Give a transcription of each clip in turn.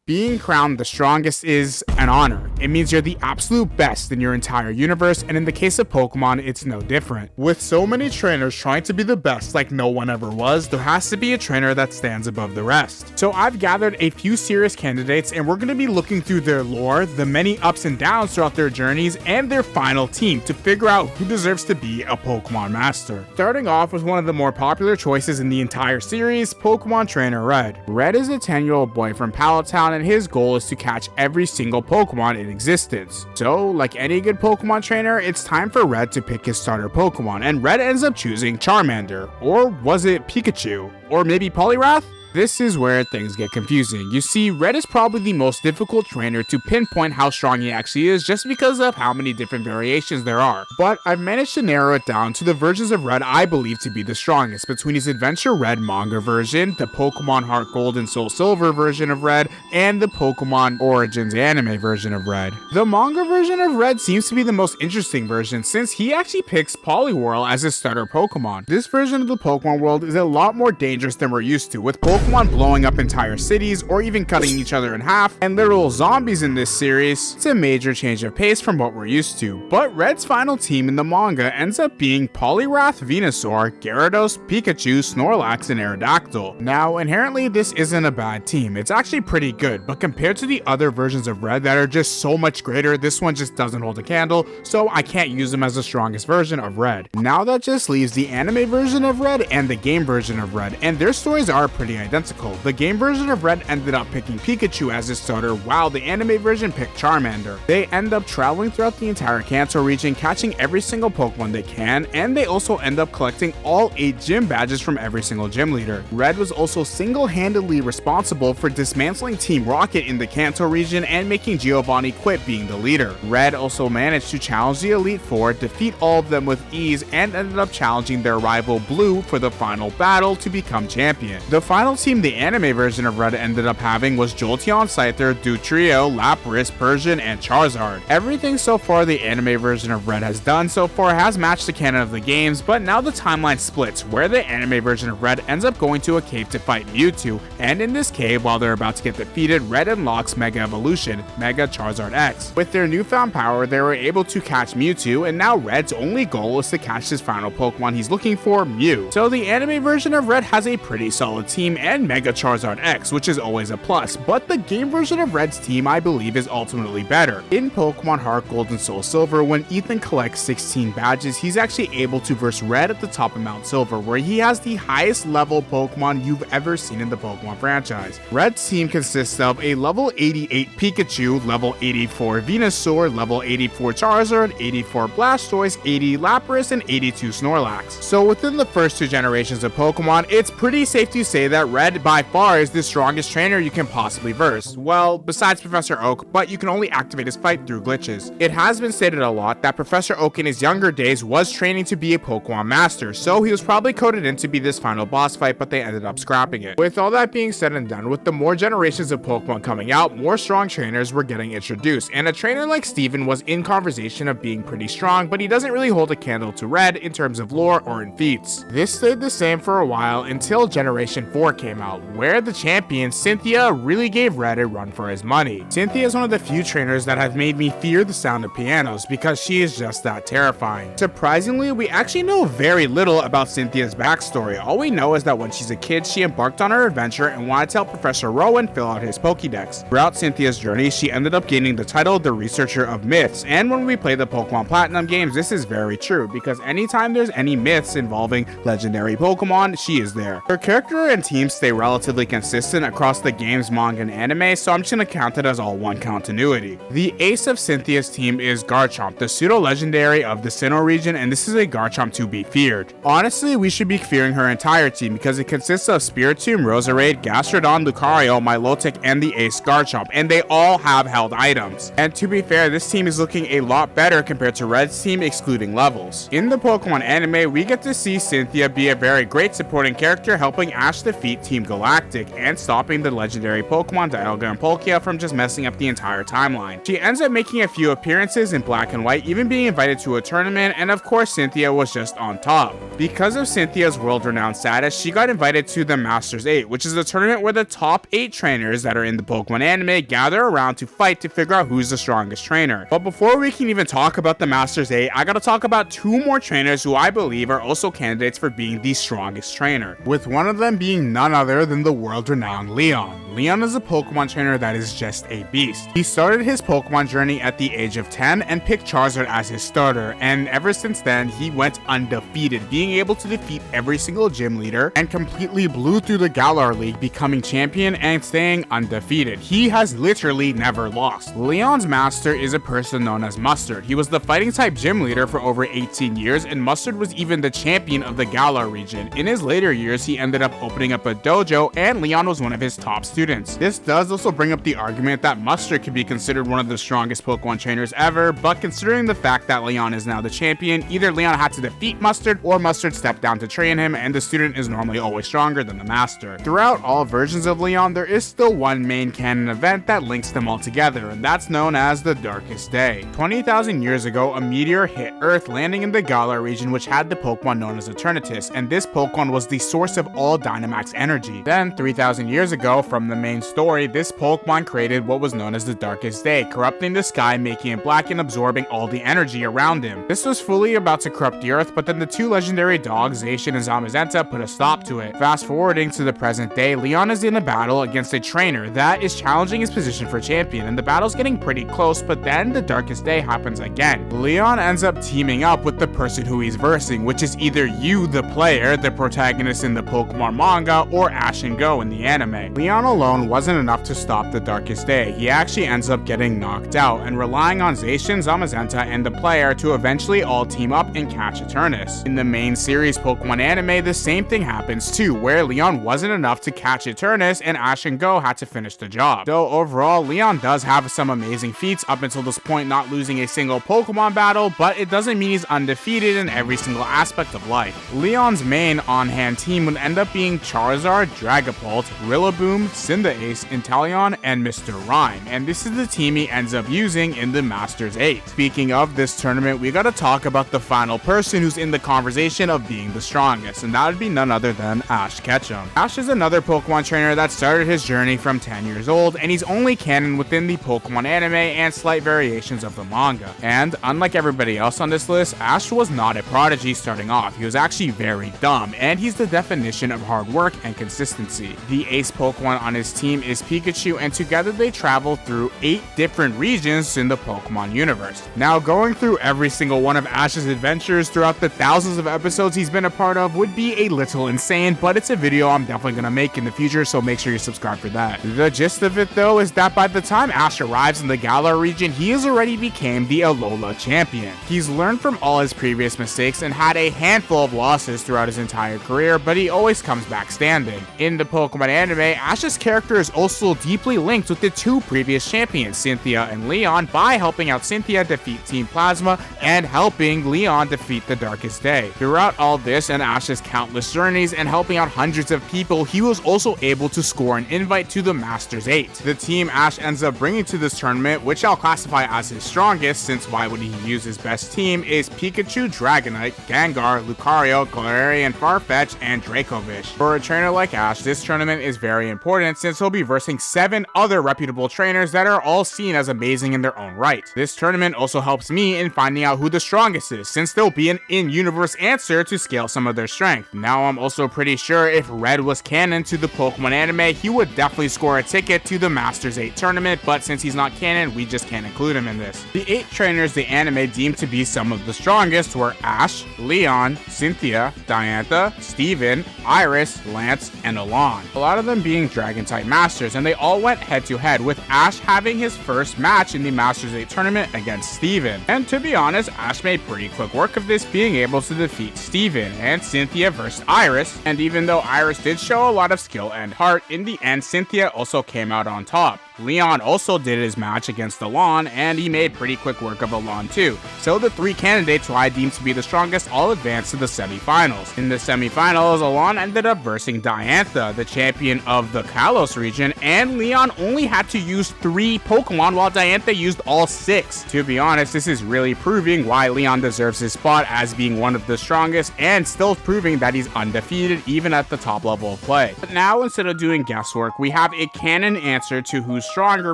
Being crowned the strongest is an honor. It means you're the absolute best in your entire universe, and in the case of Pokemon, it's no different. With so many trainers trying to be the best like no one ever was, there has to be a trainer that stands above the rest. So I've gathered a few serious candidates, and we're going to be looking through their lore, the many ups and downs throughout their journeys, and their final team to figure out who deserves to be a Pokemon Master. Starting off with one of the more popular choices in the entire series, Pokemon Trainer Red. Red is a 10-year-old boy from Palatown, and his goal is to catch every single Pokemon in existence. So, like any good Pokemon trainer, it's time for Red to pick his starter Pokemon, and Red ends up choosing Charmander. Or was it Pikachu? Or maybe Poliwrath? This is where things get confusing. You see, Red is probably the most difficult trainer to pinpoint how strong he actually is just because of how many different variations there are. But I've managed to narrow it down to the versions of Red I believe to be the strongest between his Adventure Red manga version, the Pokemon Heart Gold and Soul Silver version of Red, and the Pokemon Origins anime version of Red. The manga version of Red seems to be the most interesting version since he actually picks Poliwhirl as his starter Pokemon. This version of the Pokemon world is a lot more dangerous than we're used to, with Pokemon blowing up entire cities or even cutting each other in half and literal zombies in this series. It's a major change of pace from what we're used to, but Red's final team in the manga ends up being Poliwrath, Venusaur, Gyarados, Pikachu, Snorlax, and Aerodactyl. Now, inherently this isn't a bad team, it's actually pretty good, but compared to the other versions of Red that are just so much greater, this one just doesn't hold a candle, so I can't use them as the strongest version of Red. Now that just leaves the anime version of Red and the game version of Red, and their stories are pretty identical. The game version of Red ended up picking Pikachu as his starter, while the anime version picked Charmander. They end up traveling throughout the entire Kanto region, catching every single Pokemon they can, and they also end up collecting all 8 gym badges from every single gym leader. Red was also single-handedly responsible for dismantling Team Rocket in the Kanto region and making Giovanni quit being the leader. Red also managed to challenge the Elite Four, defeat all of them with ease, and ended up challenging their rival Blue for the final battle to become champion. The final team the anime version of Red ended up having was Jolteon, Scyther, Dugtrio, Lapras, Persian, and Charizard. Everything so far the anime version of Red has done so far has matched the canon of the games, but now the timeline splits, where the anime version of Red ends up going to a cave to fight Mewtwo, and in this cave, while they're about to get defeated, Red unlocks Mega Evolution, Mega Charizard X. With their newfound power, they were able to catch Mewtwo, and now Red's only goal is to catch his final Pokemon he's looking for, Mew. So the anime version of Red has a pretty solid team and Mega Charizard X, which is always a plus, but the game version of Red's team I believe is ultimately better. In Pokemon Heart Gold and Soul Silver, when Ethan collects 16 badges, he's actually able to verse Red at the top of Mount Silver, where he has the highest level Pokemon you've ever seen in the Pokemon franchise. Red's team consists of a level 88 Pikachu, level 84 Venusaur, level 84 Charizard, 84 Blastoise, 80 Lapras, and 82 Snorlax. So within the first 2 generations of Pokemon, it's pretty safe to say that Red by far is the strongest trainer you can possibly verse. Well, besides Professor Oak, but you can only activate his fight through glitches. It has been stated a lot that Professor Oak in his younger days was training to be a Pokemon Master, so he was probably coded in to be this final boss fight, but they ended up scrapping it. With all that being said and done, with the more generations of Pokemon coming out, more strong trainers were getting introduced, and a trainer like Steven was in conversation of being pretty strong, but he doesn't really hold a candle to Red in terms of lore or in feats. This stayed the same for a while until Generation 4 came out, where the champion Cynthia really gave Red a run for his money. Cynthia is one of the few trainers that have made me fear the sound of pianos because she is just that terrifying. Surprisingly, we actually know very little about Cynthia's backstory. All we know is that when she's a kid, she embarked on her adventure and wanted to help Professor Rowan fill out his Pokédex. Throughout Cynthia's journey, she ended up gaining the title the Researcher of Myths, and when we play the Pokemon Platinum games, this is very true because anytime there's any myths involving legendary Pokemon, she is there. Her character and team stay relatively consistent across the games, manga, and anime, so I'm just gonna count it as all one continuity. The ace of Cynthia's team is Garchomp, the pseudo-legendary of the Sinnoh region, and this is a Garchomp to be feared. Honestly, we should be fearing her entire team because it consists of Spiritomb, Roserade, Gastrodon, Lucario, Milotic, and the ace Garchomp, and they all have held items. And to be fair, this team is looking a lot better compared to Red's team, excluding levels. In the Pokemon anime, we get to see Cynthia be a very great supporting character, helping Ash defeat Team Galactic and stopping the legendary Pokemon Dialga and Palkia from just messing up the entire timeline. She ends up making a few appearances in Black and White, even being invited to a tournament, and of course Cynthia was just on top. Because of Cynthia's world-renowned status, she got invited to the Masters 8, which is a tournament where the top 8 trainers that are in the Pokemon anime gather around to fight to figure out who's the strongest trainer. But before we can even talk about the Masters 8, I gotta talk about 2 more trainers who I believe are also candidates for being the strongest trainer, with one of them being none other than the world-renowned Leon. Leon is a Pokemon trainer that is just a beast. He started his Pokemon journey at the age of 10 and picked Charizard as his starter, and ever since then he went undefeated, being able to defeat every single gym leader and completely blew through the Galar League, becoming champion and staying undefeated. He has literally never lost. Leon's master is a person known as Mustard. He was the fighting type gym leader for over 18 years, and Mustard was even the champion of the Galar region. In his later years, he ended up opening up a dojo, and Leon was one of his top students. This does also bring up the argument that Mustard could be considered one of the strongest Pokemon trainers ever, but considering the fact that Leon is now the champion, either Leon had to defeat Mustard or Mustard stepped down to train him, and the student is normally always stronger than the master. Throughout all versions of Leon, there is still one main canon event that links them all together, and that's known as the Darkest Day. 20,000 years ago, a meteor hit Earth, landing in the Galar region, which had the Pokemon known as Eternatus, and this Pokemon was the source of all Dynamax energy. Then, 3,000 years ago, from the main story, this Pokemon created what was known as the Darkest Day, corrupting the sky, making it black and absorbing all the energy around him. This was fully about to corrupt the Earth, but then the 2 legendary dogs, Zacian and Zamazenta, put a stop to it. Fast forwarding to the present day, Leon is in a battle against a trainer that is challenging his position for champion, and the battle's getting pretty close, but then the Darkest Day happens again. Leon ends up teaming up with the person who he's versing, which is either you, the player, the protagonist in the Pokemon manga, or Ash and Go in the anime. Leon alone wasn't enough to stop the Darkest Day. He actually ends up getting knocked out and relying on Zacian, Zamazenta, and the player to eventually all team up and catch Eternus. In the main series Pokemon anime, the same thing happens too, where Leon wasn't enough to catch Eternus and Ash and Go had to finish the job. Though overall, Leon does have some amazing feats up until this point, not losing a single Pokemon battle, but it doesn't mean he's undefeated in every single aspect of life. Leon's main on-hand team would end up being Charizard, Dragapult, Rillaboom, Cinderace, Inteleon, and Mr. Rhyme, and this is the team he ends up using in the Masters 8. Speaking of this tournament, we gotta talk about the final person who's in the conversation of being the strongest, and that would be none other than Ash Ketchum. Ash is another Pokemon trainer that started his journey from 10 years old, and he's only canon within the Pokemon anime and slight variations of the manga. And unlike everybody else on this list, Ash was not a prodigy starting off. He was actually very dumb, and he's the definition of hard work and consistency. The ace Pokemon on his team is Pikachu, and together they travel through 8 different regions in the Pokemon universe. Now, going through every single one of Ash's adventures throughout the thousands of episodes he's been a part of would be a little insane, but it's a video I'm definitely gonna make in the future, so make sure you subscribe for that. The gist of it though is that by the time Ash arrives in the Galar region, he has already became the Alola champion. He's learned from all his previous mistakes and had a handful of losses throughout his entire career, but he always comes back standing. In the Pokemon anime, Ash's character is also deeply linked with the 2 previous champions, Cynthia and Leon, by helping out Cynthia defeat Team Plasma and helping Leon defeat the Darkest Day. Throughout all this and Ash's countless journeys and helping out hundreds of people, he was also able to score an invite to the Masters 8. The team Ash ends up bringing to this tournament, which I'll classify as his strongest since why would he use his best team, is Pikachu, Dragonite, Gengar, Lucario, Galarian, Farfetch, and Dracovish. For a trainer like Ash, this tournament is very important since he'll be versing 7 other reputable trainers that are all seen as amazing in their own right. This tournament also helps me in finding out who the strongest is, since there'll be an in-universe answer to scale some of their strength. Now, I'm also pretty sure if Red was canon to the Pokemon anime, he would definitely score a ticket to the Masters 8 tournament, but since he's not canon, we just can't include him in this. The 8 trainers the anime deemed to be some of the strongest were Ash, Leon, Cynthia, Diantha, Steven, Iris, Lance, and Alon. A lot of them being Dragon-type masters, and they all went head-to-head, with Ash having his first match in the Masters 8 tournament against Steven. And to be honest, Ash made pretty quick work of this, being able to defeat Steven, and Cynthia versed Iris, and even though Iris did show a lot of skill and heart, in the end Cynthia also came out on top. Leon also did his match against Alon, and he made pretty quick work of Alon too. So the 3 candidates who I deemed to be the strongest all advanced to the semifinals. In the semifinals, Alon ended up versing Diantha, the champion of the Kalos region, and Leon only had to use 3 Pokemon while Diantha used all 6. To be honest, this is really proving why Leon deserves his spot as being one of the strongest, and still proving that he's undefeated even at the top level of play. But now, instead of doing guesswork, we have a canon answer to who's stronger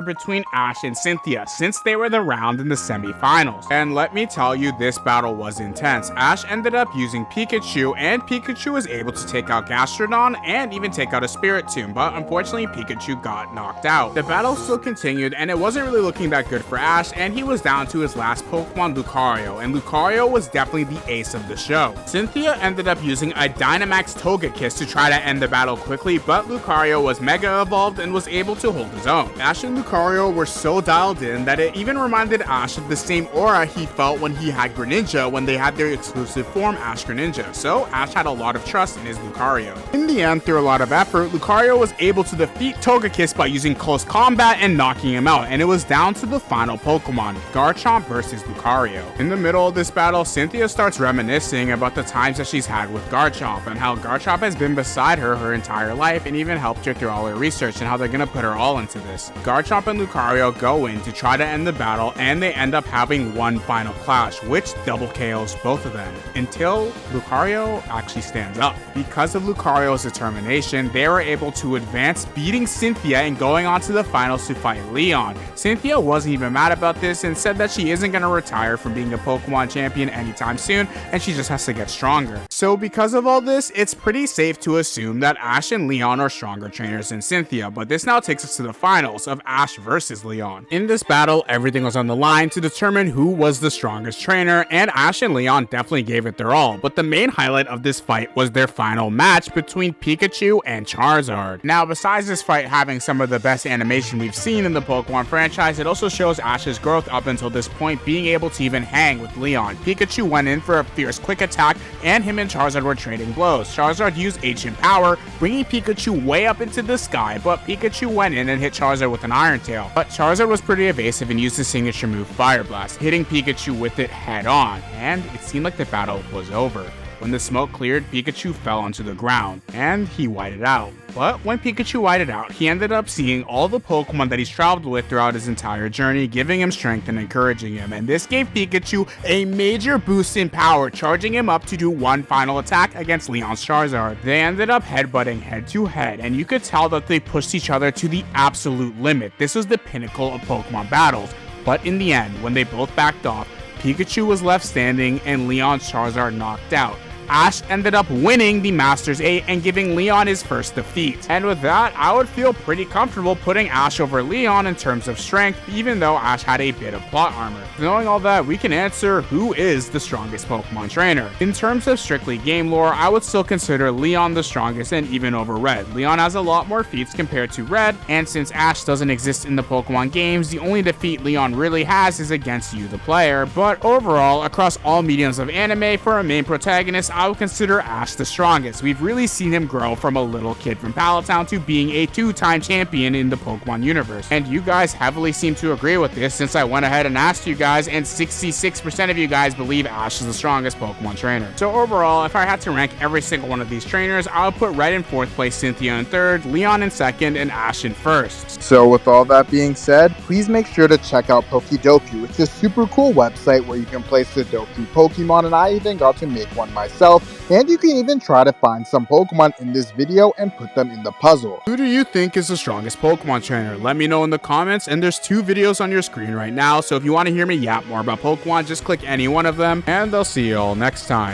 between Ash and Cynthia, since they were the round in the semifinals. And let me tell you, this battle was intense. Ash ended up using Pikachu, and Pikachu was able to take out Gastrodon and even take out a Spiritomb, but unfortunately Pikachu got knocked out. The battle still continued, and it wasn't really looking that good for Ash, and he was down to his last Pokemon, Lucario, and Lucario was definitely the ace of the show. Cynthia ended up using a Dynamax Togekiss to try to end the battle quickly, but Lucario was Mega Evolved and was able to hold his own. Ash and Lucario were so dialed in that it even reminded Ash of the same aura he felt when he had Greninja when they had their exclusive form Ash Greninja, so Ash had a lot of trust in his Lucario. In the end, through a lot of effort, Lucario was able to defeat Togekiss by using close combat and knocking him out, and it was down to the final Pokemon, Garchomp versus Lucario. In the middle of this battle, Cynthia starts reminiscing about the times that she's had with Garchomp and how Garchomp has been beside her entire life and even helped her through all her research and how they're gonna put her all into this. Garchomp and Lucario go in to try to end the battle, and they end up having one final clash, which double KOs both of them, until Lucario actually stands up. Because of Lucario's determination, they were able to advance, beating Cynthia and going on to the finals to fight Leon. Cynthia wasn't even mad about this and said that she isn't going to retire from being a Pokemon champion anytime soon, and she just has to get stronger. So because of all this, it's pretty safe to assume that Ash and Leon are stronger trainers than Cynthia, but this now takes us to the finals of Ash versus Leon. In this battle, everything was on the line to determine who was the strongest trainer, and Ash and Leon definitely gave it their all, but the main highlight of this fight was their final match between Pikachu and Charizard. Now, besides this fight having some of the best animation we've seen in the Pokemon franchise, it also shows Ash's growth up until this point, being able to even hang with Leon. Pikachu went in for a fierce quick attack, and him and Charizard were trading blows. Charizard used Ancient Power, bringing Pikachu way up into the sky, but Pikachu went in and hit Charizard with an Iron Tail. But Charizard was pretty evasive and used his signature move Fire Blast, hitting Pikachu with it head on, and it seemed like the battle was over. When the smoke cleared, Pikachu fell onto the ground, and he whited out. But when Pikachu whited out, he ended up seeing all the Pokemon that he's traveled with throughout his entire journey, giving him strength and encouraging him, and this gave Pikachu a major boost in power, charging him up to do one final attack against Leon's Charizard. They ended up headbutting head to head, and you could tell that they pushed each other to the absolute limit. This was the pinnacle of Pokemon battles, but in the end, when they both backed off, Pikachu was left standing and Leon's Charizard knocked out. Ash ended up winning the Masters 8 and giving Leon his first defeat. And with that, I would feel pretty comfortable putting Ash over Leon in terms of strength, even though Ash had a bit of plot armor. Knowing all that, we can answer who is the strongest Pokemon trainer. In terms of strictly game lore, I would still consider Leon the strongest and even over Red. Leon has a lot more feats compared to Red, and since Ash doesn't exist in the Pokemon games, the only defeat Leon really has is against you, the player. But overall, across all mediums of anime, for a main protagonist, I would consider Ash the strongest. We've really seen him grow from a little kid from Palatown to being a 2-time champion in the Pokemon universe. And you guys heavily seem to agree with this, since I went ahead and asked you guys, and 66% of you guys believe Ash is the strongest Pokemon trainer. So overall, if I had to rank every single one of these trainers, I would put Red in 4th place, Cynthia in 3rd, Leon in 2nd, and Ash in 1st. So with all that being said, please make sure to check out Pokedoku. It's a super cool website where you can play Sudoku Pokemon, and I even got to make one myself. And you can even try to find some Pokemon in this video and put them in the puzzle. Who do you think is the strongest Pokemon trainer? Let me know in the comments, and there's 2 videos on your screen right now, so if you want to hear me yap more about Pokemon, just click any one of them, and I'll see you all next time.